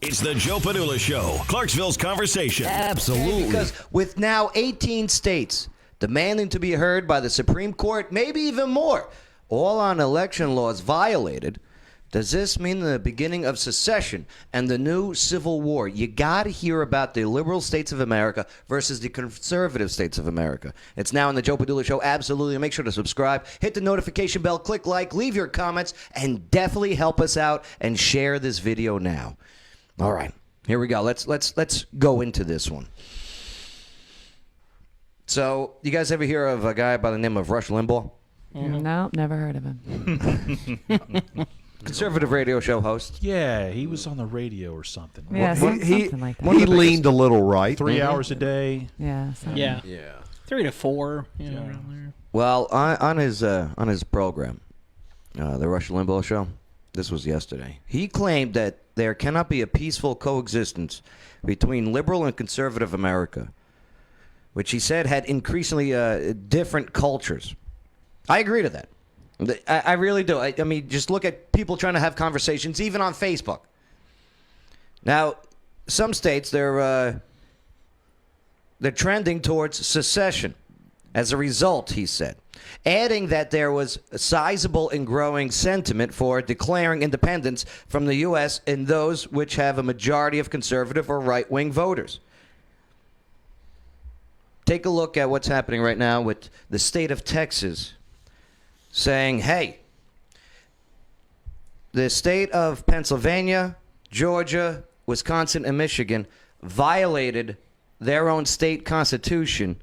It's the Joe Padula Show, Clarksville's conversation. Absolutely. Because with now 18 states demanding to be heard by the Supreme Court, maybe even more, all on election laws violated, does this mean the beginning of secession and the new civil war? You got to hear about the liberal states of America versus the conservative states of America. It's now on the Joe Padula Show. Absolutely. Make sure to subscribe, hit the notification bell, click like, leave your comments, and definitely help us out and share this video now. All right, here we go. Let's go into this one. So, you guys ever hear of a guy by the name of Rush Limbaugh? No, never heard of him. Conservative radio show host. Yeah, he was on the radio or something. Yeah, something like that. He leaned a little right. 3 hours a day. Yeah. Something. Yeah. 3 to 4. You know, around there. Well, on his program, the Rush Limbaugh show, this was yesterday. He claimed that there cannot be a peaceful coexistence between liberal and conservative America, which he said had increasingly different cultures. I agree to that. I really do. I mean, just look at people trying to have conversations, even on Facebook. Now, some states, they're trending towards secession as a result, he said, adding that there was a sizable and growing sentiment for declaring independence from the U.S. in those which have a majority of conservative or right-wing voters. Take a look at what's happening right now with the state of Texas saying, hey, the state of Pennsylvania, Georgia, Wisconsin, and Michigan violated their own state constitution,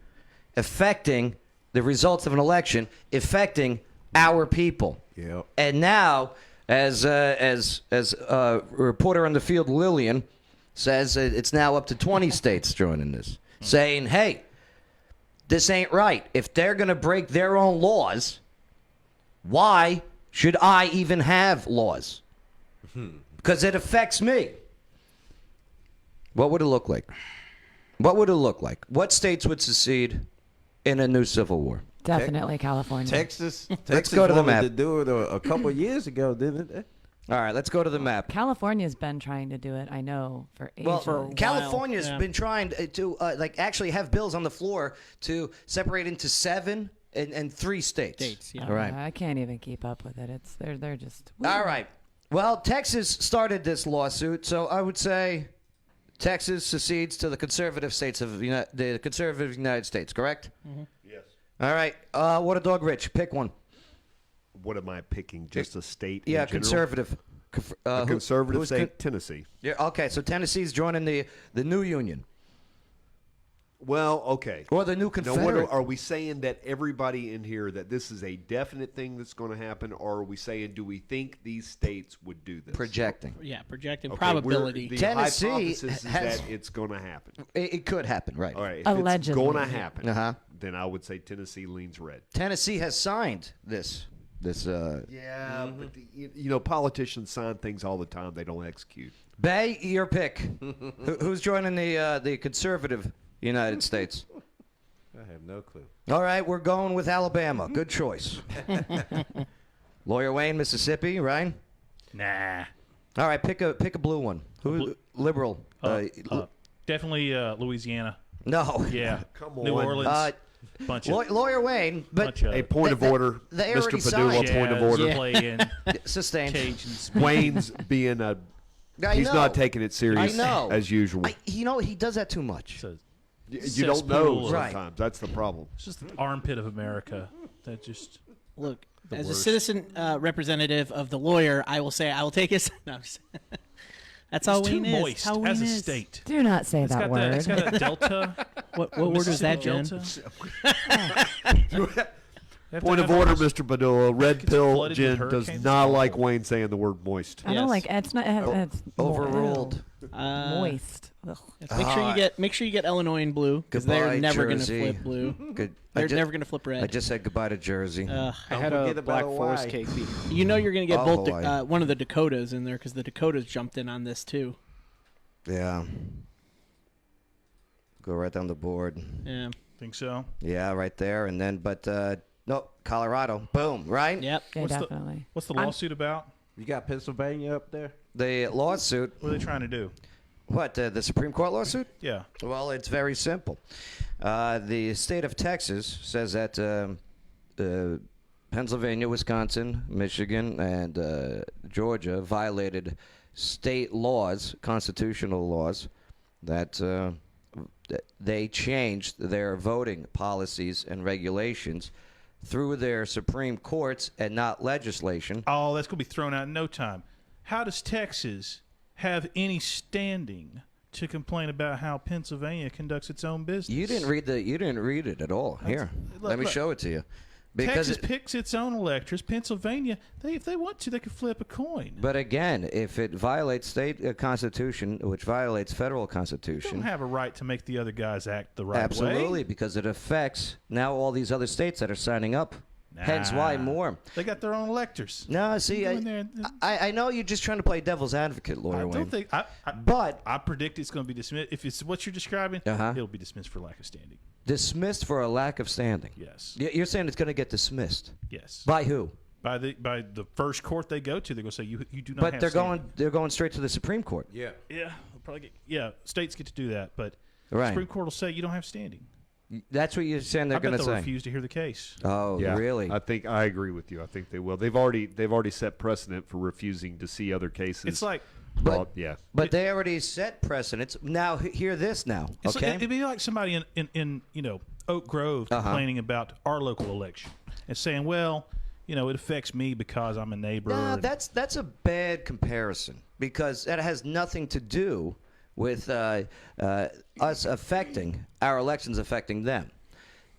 affecting the results of an election, affecting our people. Yep. And now, as a reporter on the field, Lillian, says it's now up to 20 states joining this, saying, hey, this ain't right. If they're going to break their own laws, why should I even have laws? Because it affects me. What would it look like? What would it look like? What states would secede in a new civil war? Definitely California. Texas go to the wanted map. to do it a couple of years ago, didn't it? All right, let's go to the map. California's been trying to do it, I know, for ages. Well, For a while, California's yeah. been trying to actually have bills on the floor to separate into 7 and 3 states. Yeah. All right. I can't even keep up with it. They're just. All right. Well, Texas started this lawsuit, so I would say Texas secedes to the conservative states of the conservative United States. Correct? Mm-hmm. Yes. All right. What a dog, Rich. Pick one. What am I picking? Just a state? Yeah, in general? conservative. A conservative who's state, Tennessee. Yeah. Okay. So Tennessee's joining the new union Well, okay. or the new Now, Confederate. are we saying that everybody in here that this is a definite thing that's going to happen, or are we saying do we think these states would do this? Projecting. Yeah, projecting Okay, probability. The Tennessee hypothesis is has- that it's going to happen. It could happen, right? All right. If Allegedly. it's going to happen, Then I would say Tennessee leans red. Tennessee has signed this. Yeah, but politicians sign things all the time. They don't execute. Bay, your pick. Who's joining the conservative United States? I have no clue. All right, we're going with Alabama. Good choice. Lawyer Wayne, Mississippi, Ryan. Nah. All right, pick a blue one. Who liberal? Definitely Louisiana. No. Yeah. Come New on. Orleans. Bunch of Lawyer Wayne, but bunch of A point of They- order, they Mr. already Padula. signed. Point of jazz order. playing sustained. Cajuns. Wayne's being a. I He's know. not taking it serious I know. as usual. He does that too much. So You don't know cesspool. Right. sometimes. That's the problem. it's just the armpit of America. That just Look, as a worst. citizen representative of the lawyer, I will say I will take his. No, I'm just- that's how it's too Wayne is. moist How Wayne as a is. state. Do not say that word. It's got a delta. What word was that, Jen? Point of order, Mr. Padula. Red Gets pill flooded with Jen does hurricanes. not like Wayne saying the word moist. I don't Yes. like it's not it's Overruled. moist. Ugh. Make sure you get Illinois in blue because they're Goodbye, never going to Jersey. flip blue. Good. They're never going to flip red. I just said goodbye to Jersey. I had forget a about Black Hawaii. Forest cake. You know you're going to get Oh, both Hawaii. one of the Dakotas in there because the Dakotas jumped in on this too. Yeah. Go right down the board. Yeah. Think so? Yeah, right there. And then, no, Colorado. Boom, right? Yep. Yeah, What's the- definitely. What's the lawsuit about? You got Pennsylvania up there? The lawsuit, What are they trying to do? What, the Supreme Court lawsuit? Yeah. Well, it's very simple. The state of Texas says that Pennsylvania, Wisconsin, Michigan, and Georgia violated state laws, constitutional laws, that they changed their voting policies and regulations through their Supreme Courts and not legislation. Oh, that's going to be thrown out in no time. How does Texas have any standing to complain about how Pennsylvania conducts its own business? You didn't read it at all. Here, let me look. show it to you. Because Texas picks its own electors. Pennsylvania, if they want to, they could flip a coin. But again, if it violates state constitution, which violates federal You constitution, don't have a right to make the other guys act the right way. absolutely, because it affects now all these other states that are signing up. Hence why more. They got their own electors. No, see, Go in there. I know you're just trying to play devil's advocate, Lawyer I Wayne. don't think. But I predict it's going to be dismissed. If it's what you're describing, it'll be dismissed for lack of standing. dismissed for a lack of standing. Yes. You're saying it's going to get dismissed. Yes. By who? By the first court they go to, they're going to say you do not. But have they're standing. going straight to the Supreme Court. Yeah. Yeah, they'll probably states get to do that, but Right. the Supreme Court will say you don't have standing. That's what you're saying they're I bet going to they'll say. refuse to hear the case. Oh, Yeah, really? I agree with you. I think they will. They've already set precedent for refusing to see other cases. It's like Well, yeah. But they already set precedents. Now, hear this now, it's okay? it'd be like somebody in Oak Grove complaining about our local election and saying, well, it affects me because I'm a neighbor. No, and- that's a bad comparison because that has nothing to do with us affecting our elections affecting them.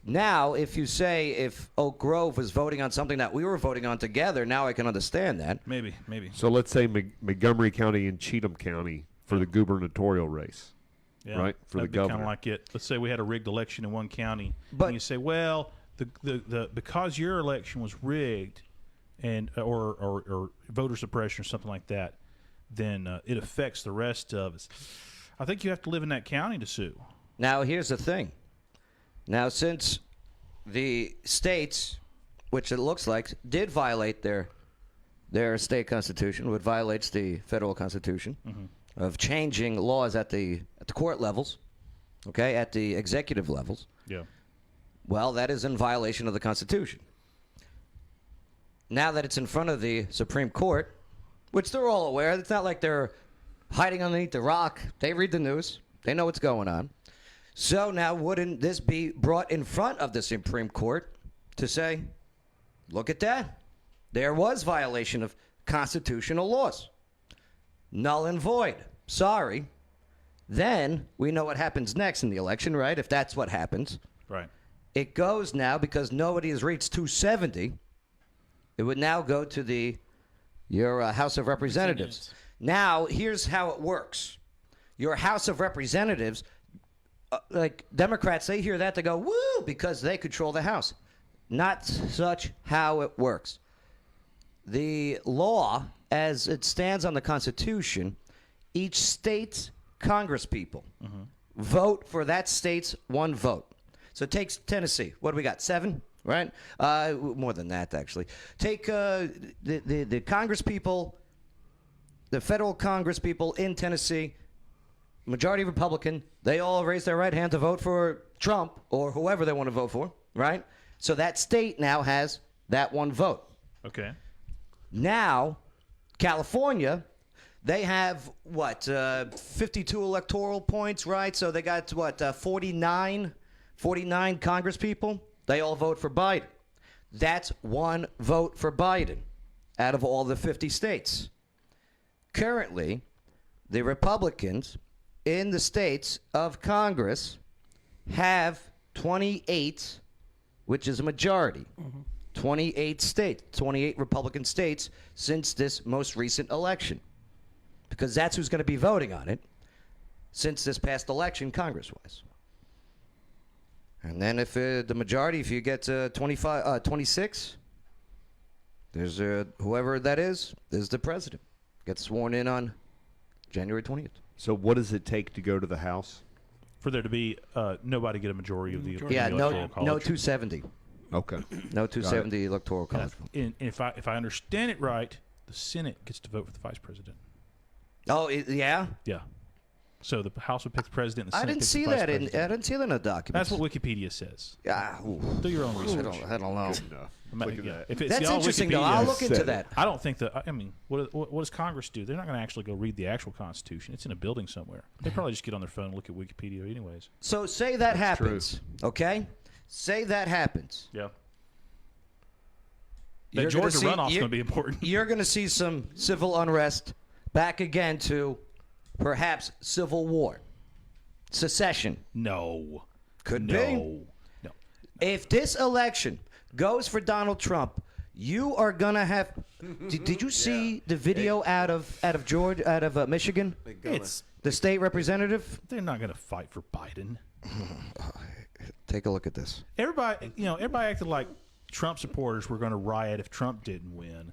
Now, if you say if Oak Grove was voting on something that we were voting on together, now I can understand that. maybe. So let's say Montgomery County and Cheatham County for the gubernatorial race. Yeah, Right, for the that'd be kind governor. of like it. Let's say we had a rigged election in one county, But- and you say, well, the because your election was rigged, and or voter suppression or something like that, then it affects the rest of us. I think you have to live in that county to sue. Now, here's the thing. Now, since the states, which it looks like, did violate their state constitution, which violates the federal constitution, of changing laws at the court levels, okay, at the executive levels, Yeah. well, that is in violation of the Constitution. Now that it's in front of the Supreme Court, which they're all aware, it's not like they're hiding underneath the rock. They read the news. They know what's going on. So now wouldn't this be brought in front of the Supreme Court to say, look at that. There was violation of constitutional laws. Null and void. Sorry. Then we know what happens next in the election, right? If that's what happens. Right. It goes now because nobody has reached 270. It would now go to your House of Representatives. Now, here's how it works. Your House of Representatives, like Democrats, they hear that, they go, woo, because they control the House. Not such how it works. The law, as it stands on the Constitution, each state's congresspeople vote for that state's one vote. So it takes Tennessee. What do we got? 7, right? More than that, actually. Take the congresspeople, the federal congresspeople in Tennessee, majority Republican. They all raise their right hand to vote for Trump or whoever they want to vote for, right? So that state now has that one vote. Okay. Now, California, they have, 52 electoral points, right? So they got, 49 congresspeople. They all vote for Biden. That's one vote for Biden out of all the 50 states. Currently, the Republicans in the states of Congress have 28, which is a majority. 28 states, 28 Republican states since this most recent election. Because that's who's going to be voting on it since this past election, Congress-wise. And then if the majority, if you get 26, there's whoever that is the president. Gets sworn in on January 20th. So what does it take to go to the House? For there to be nobody get a majority of the Yeah, electoral no college. 270. Okay. No 270 electoral And college. if I understand it right, the Senate gets to vote for the vice president. Oh, yeah? Yeah. So the House would pick the president. And the I Senate didn't picks see the vice that in. president. I didn't see that in the documents. That's what Wikipedia says. Yeah. Do your own research. I don't know. Look at that. If it's That's all interesting, though. Wikipedia, I'll look into said that. I don't think that. I mean, what does Congress do? They're not going to actually go read the actual Constitution. It's in a building somewhere. They probably just get on their phone and look at Wikipedia, anyways. So say that happens, okay? Say that happens. Yeah. You're That gonna Georgia see- runoff's you're- going to be important. You're going to see some civil unrest back again to perhaps civil war, secession. No. Could no. be. No. If this election goes for Donald Trump, you are gonna have. Did you see the video out of Michigan? It's The state representative. they're not going to fight for Biden. Take a look at this. Everybody acted like Trump supporters were going to riot if Trump didn't win.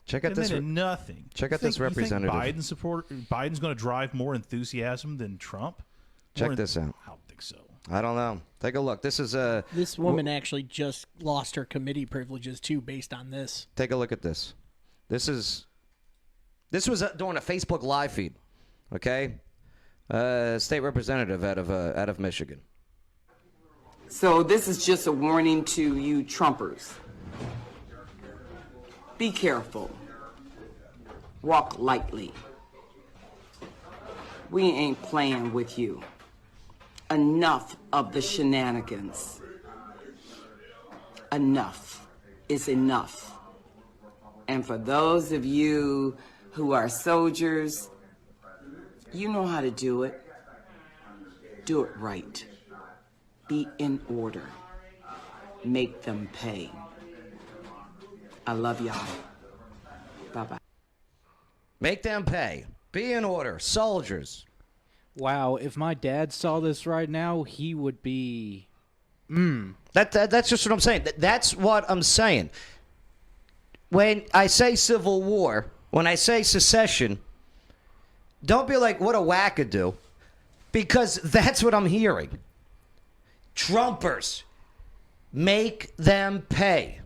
Check out And this. they did nothing. check You out this think- you think representative. Biden's going to drive more enthusiasm than Trump? Check More this out. I don't think so. I don't know. Take a look. This is This woman actually just lost her committee privileges too, based on this. Take a look at this. This was during a Facebook live feed. Okay, state representative out of Michigan. So this is just a warning to you Trumpers. Be careful. Walk lightly. We ain't playing with you. Enough of the shenanigans. Enough is enough. And for those of you who are soldiers, you know how to do it. Do it right. Be in order. Make them pay. I love y'all. Bye-bye. Make them pay. Be in order. Soldiers. Wow, if my dad saw this right now, he would be. That's just what I'm saying. That's what I'm saying. When I say civil war, when I say secession, don't be like, what a wackadoo, because that's what I'm hearing. Trumpers, make them pay.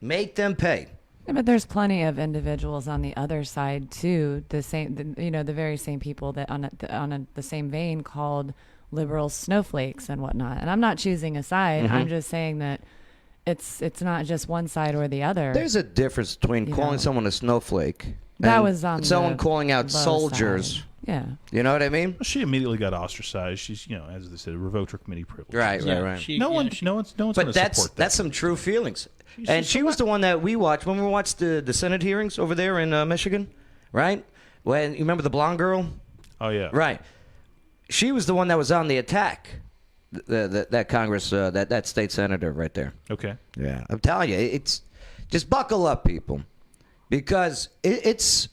Make them pay. Yeah, but there's plenty of individuals on the other side too. The very same people that on the same vein called liberals snowflakes and whatnot. And I'm not choosing a side. Mm-hmm. I'm just saying that it's not just one side or the other. There's a difference between You calling know. someone a snowflake That and was on someone the calling out low soldiers. side. Yeah. You know what I mean? She immediately got ostracized. She's, as they said, revoked her committee privilege. Right, Yeah, right. No one's going to But that's support that. that's some true feelings. She's And just she was the one that we watched when we watched the Senate hearings over there in Michigan, right? When you remember the blonde girl, Oh yeah. right? She was the one that was on the attack. That Congress, that state senator right there. Okay. Yeah, I'm telling you, it's just buckle up, people, because it's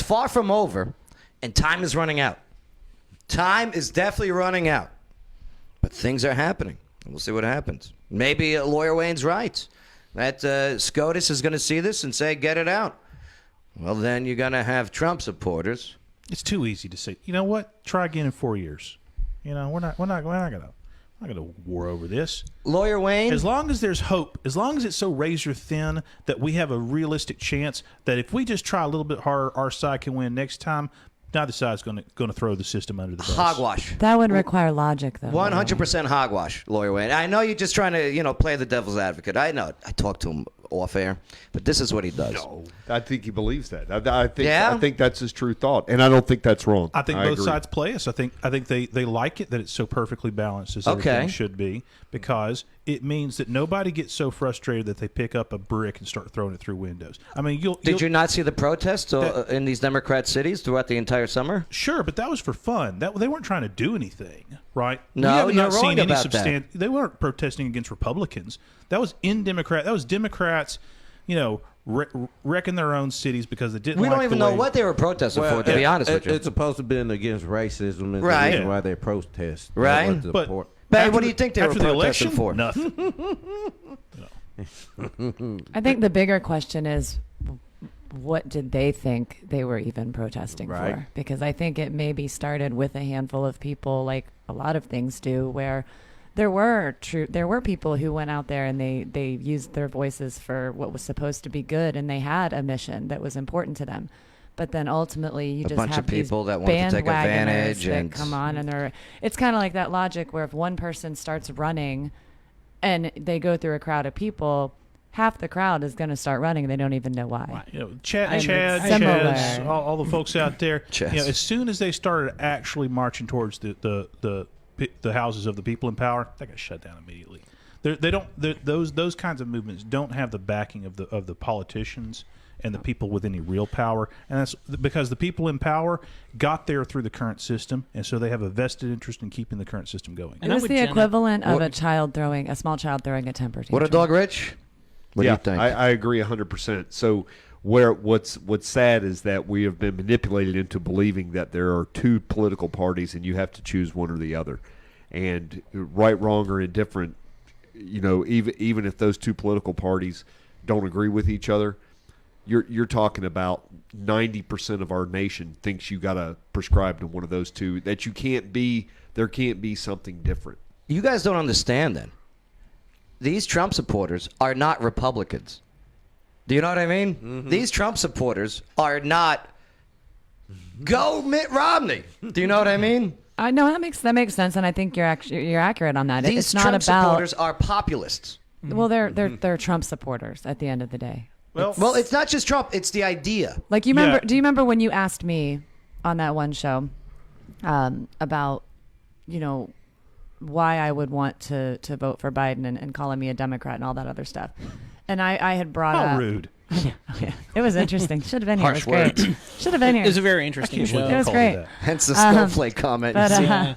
far from over, and time is running out. Time is definitely running out, but things are happening. We'll see what happens. Maybe Lawyer Wayne's right. That SCOTUS is going to see this and say, "Get it out." Well, then you're going to have Trump supporters. It's too easy to say. You know what? Try again in 4 years. We're not going to war over this. Lawyer Wayne. As long as there's hope, as long as it's so razor thin that we have a realistic chance that if we just try a little bit harder, our side can win next time. Neither side's going to throw the system under the bus. Hogwash. That would require logic, though. 100% hogwash, Lawyer Wayne. I know you're just trying to, play the devil's advocate. I know. I talked to him off air, but this is what he does. No, I think he believes that. I think Yeah? I think that's his true thought, and I don't think that's wrong. I think both agree. sides play us. I think they like it that it's so perfectly balanced as Okay. everything should be, because it means that nobody gets so frustrated that they pick up a brick and start throwing it through windows. I mean, Did you not see the protests in these Democrat cities throughout the entire summer? Sure, but that was for fun. They weren't trying to do anything, right? No, we have you're not wrong seen any about that. They weren't protesting against Republicans. That was Democrats, wrecking their own cities because they didn't. We like don't even the know way- what they were protesting for, to be honest with you. It's supposed to have been against racism and Right. the reason Yeah. why they protest. Right. That was the But- point. Babe, After what do the- you think they were after the protesting election? for? Nothing. I think the bigger question is, what did they think they were even protesting Right. for? Because I think it maybe started with a handful of people, like a lot of things do, where there were people who went out there and they used their voices for what was supposed to be good, and they had a mission that was important to them. But then ultimately, you just bunch have of people these that want to take bandwagoners advantage that and come on, and it's kind of like that logic where if one person starts running, and they go through a crowd of people, half the crowd is going to start running. They don't even know why. You know, Chad, Similar. Chads, all the folks out there. You know, Chaz. as soon as they started actually marching towards the houses of the people in power, they got shut down immediately. Those kinds of movements don't have the backing of the politicians and the people with any real power, and that's because the people in power got there through the current system, and so they have a vested interest in keeping the current system going. It was the equivalent of a small child throwing a temper tantrum. What a dog, Rich? What do you think? I agree 100%. So what's sad is that we have been manipulated into believing that there are two political parties and you have to choose one or the other. And right, wrong, or indifferent, you know, even if those two political parties don't agree with each other, you're talking about 90% of our nation thinks you got to prescribe to one of those two, that there can't be something different. You guys don't understand then. These Trump supporters are not Republicans. Do you know what I mean? Mm-hmm. These Trump supporters are not go Mitt Romney. Do you know what I mean? I know that makes sense, and I think you're accurate on that. These It's not Trump about supporters are populists. Well, they're Trump supporters at the end of the day. Well, it's not just Trump; it's the idea. Like you remember? Do you remember when you asked me on that one show about, you know, why I would want to vote for Biden and calling me a Democrat and all that other stuff? And I had brought up. How rude. Yeah, it was interesting. Should have been here. Harsh It was great. Should have been here. It was a very interesting show. It was great. Hence the snowflake comment. But, you see.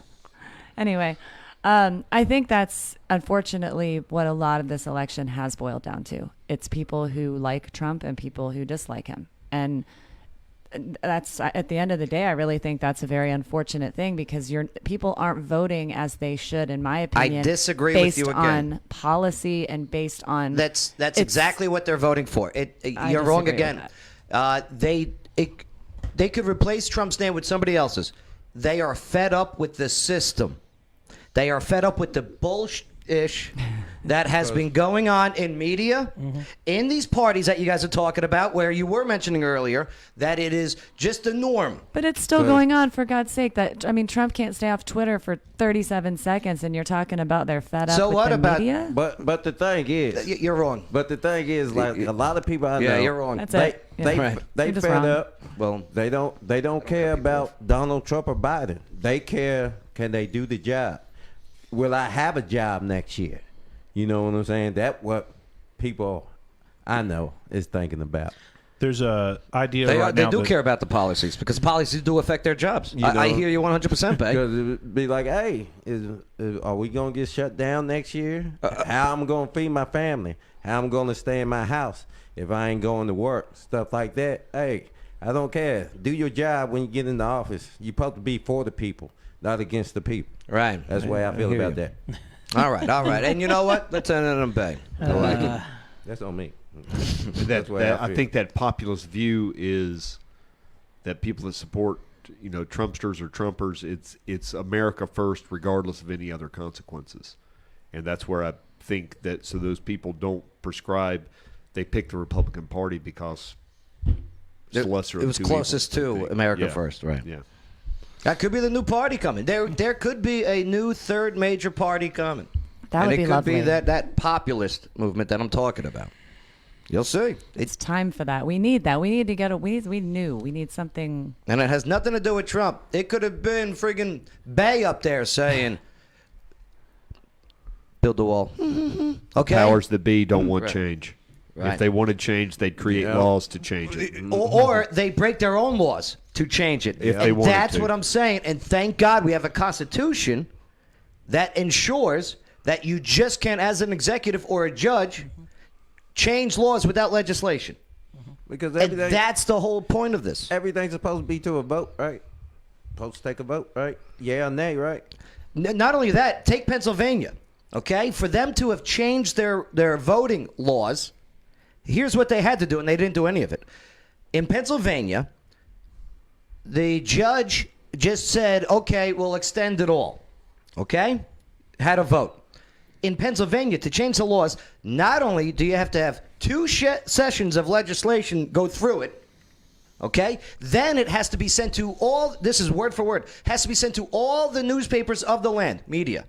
anyway, I think that's unfortunately what a lot of this election has boiled down to. It's people who like Trump and people who dislike him. And that's, at the end of the day, I really think that's a very unfortunate thing, because people aren't voting as they should, in my opinion. I disagree with you again. Based on policy and based on That's exactly what they're voting for. You're wrong disagree again. with They could replace Trump's name with somebody else's. They are fed up with the system. They are fed up with the bullshit that has been going on in media, in these parties that you guys are talking about, where you were mentioning earlier that it is just the norm. But it's still going on, for God's sake. Trump can't stay off Twitter for 37 seconds, and you're talking about they're fed up So with what the about- media? But the thing is, You're wrong. but the thing is, like a lot of people I know, Yeah, you're wrong. That's they it. Yeah. Right. they You're just fed wrong. up. Well, They don't care about Donald Trump or Biden. They care, can they do the job? Will I have a job next year? You know what I'm saying? That's what people I know is thinking about. There's a idea they right now do that- care about the policies, because policies do affect their jobs. You I know, hear you 100%, Bay. Because it would be like, hey, are we going to get shut down next year? How I'm going to feed my family? How I'm going to stay in my house if I ain't going to work? Stuff like that. Hey, I don't care. Do your job when you get in the office. You're supposed to be for the people, not against the people. Right. That's the way I feel hear about you. that. All right. And you know what? Let's end it on Bay. I like it. That's on me. That, the way I I feel. think that populist view is that people that support, you know, Trumpsters or Trumpers, it's America first, regardless of any other consequences, and that's where I think that so those people don't prescribe. They pick the Republican Party because it's the lesser of It was two closest evils, I to think. America Yeah. first, right? Yeah. That could be the new party coming. There could be a new third major party coming. That and would it be could lovely. be that populist movement that I'm talking about. You'll see. It's time for that. We need that. We need to get a. We need something. And it has nothing to do with Trump. It could have been friggin' Bay up there saying, build the wall. Okay? Powers that be don't want Right. change. Right. If they wanted change, they'd create laws to change it. Or they break their own laws to change it. If they and wanted that's to. what I'm saying. And thank God we have a constitution that ensures that you just can't, as an executive or a judge, change laws without legislation. Because And that's the whole point of this. everything's supposed to be to a vote, right? Supposed to take a vote, right? Yeah or nay, right? Not only that, take Pennsylvania, okay? For them to have changed their voting laws, here's what they had to do, and they didn't do any of it. In Pennsylvania, the judge just said, okay, we'll extend it all, okay? Had a vote. In Pennsylvania, to change the laws, not only do you have to have two sessions of legislation go through it, Okay? Then it has to be sent to all, this is word for word, has to be sent to all the newspapers of the land, media.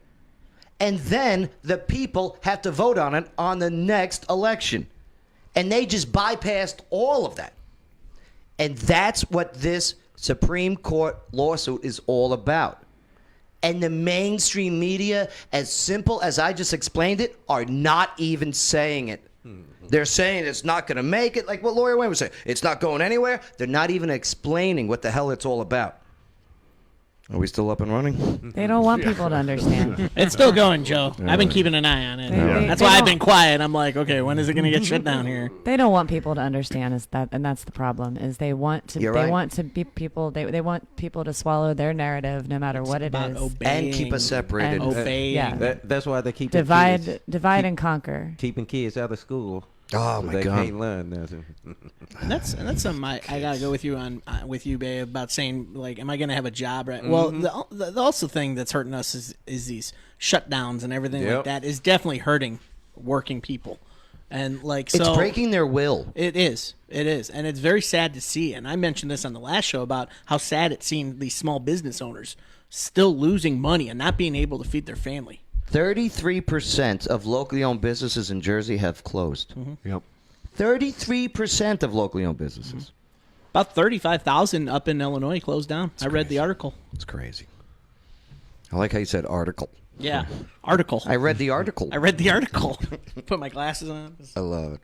And then the people have to vote on it on the next election. And they just bypassed all of that. And that's what this Supreme Court lawsuit is all about. And the mainstream media, as simple as I just explained it, are not even saying it. They're saying it's not going to make it, like what Lawyer Wayne was saying. It's not going anywhere. They're not even explaining what the hell it's all about. Are we still up and running? They don't want people to understand. It's still going, Joe. I've been keeping an eye on it. That's why I've been quiet. I'm like, okay, when is it going to get shut down here? They don't want people to understand, and that's the problem. Is they want to want to be people. They want people to swallow their narrative, no matter what it is, and keep us separated. And obeying. Yeah, That's why they keep divide and conquer. Keeping kids out of school. Oh my they God! Can't learn nothing. And that's something I gotta go with you on with you, babe, about saying like, am I gonna have a job? Right. Well, the also thing that's hurting us is these shutdowns and everything like that is definitely hurting working people, and like so it's breaking their will. It is, and it's very sad to see. And I mentioned this on the last show about how sad it's seeing these small business owners still losing money and not being able to feed their family. 33% of locally owned businesses in Jersey have closed. Yep. 33% of locally owned businesses. About 35,000 up in Illinois closed down. I read the article. It's crazy. I like how you said article. Yeah, article. I read the article. I read the article. Put my glasses on. I love it.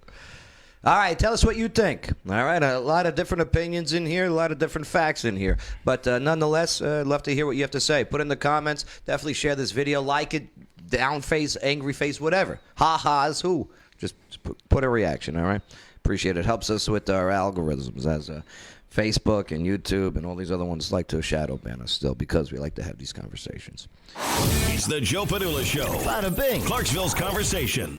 All right, tell us what you think. All right, a lot of different opinions in here, a lot of different facts in here. But nonetheless, I'd love to hear what you have to say. Put in the comments. Definitely share this video. Like it. Down face, angry face, whatever. Ha-ha's who. Just put a reaction, all right? Appreciate it. Helps us with our algorithms as Facebook and YouTube and all these other ones like to shadow ban us still because we like to have these conversations. It's the Joe Padula Show. Bada bing. Clarksville's conversation.